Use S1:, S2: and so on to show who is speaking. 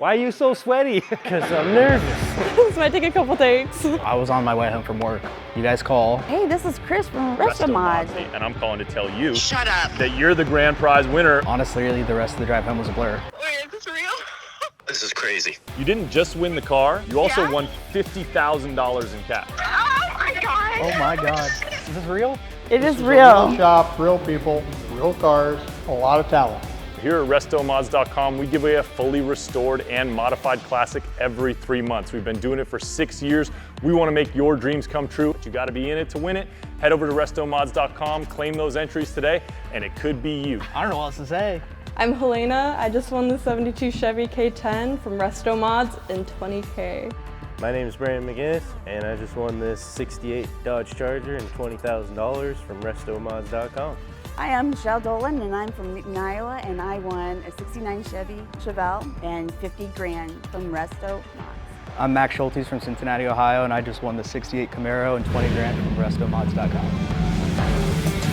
S1: Why are you so sweaty?
S2: Because I'm nervous.
S3: This might take a couple takes.
S2: I was on my way home from work. You guys call.
S4: Hey, this is Chris from RestoMods.
S1: And I'm calling to tell you
S5: Shut up.
S1: that you're the grand prize winner.
S2: Honestly, really, the rest of the drive home was a blur.
S5: Wait, is this real? This is crazy.
S1: You didn't just win the car, you also
S5: Yeah?
S1: won $50,000 in cash.
S5: Oh my god.
S2: Oh my God. Is this real?
S4: It is real.
S6: Real shop, real people, real cars, a lot of talent.
S1: Here at RestoMods.com, we give away a fully restored and modified classic every 3 months. We've been doing it for 6 years. We want to make your dreams come true, but you got to be in it to win it. Head over to RestoMods.com, claim those entries today, and it could be you.
S2: I don't know what else to say.
S3: I'm Helena. I just won the 72 Chevy K10 from RestoMods in 20K.
S7: My name is Brandon McGinnis, and I just won this 68 Dodge Charger and $20,000 from RestoMods.com.
S4: Hi, I'm Michelle Dolan, and I'm from Newton, Iowa, and I won a 69 Chevy Chevelle and 50 grand from RestoMods.
S2: I'm Max Schultes from Cincinnati, Ohio, and I just won the 68 Camaro and 20 grand from RestoMods.com.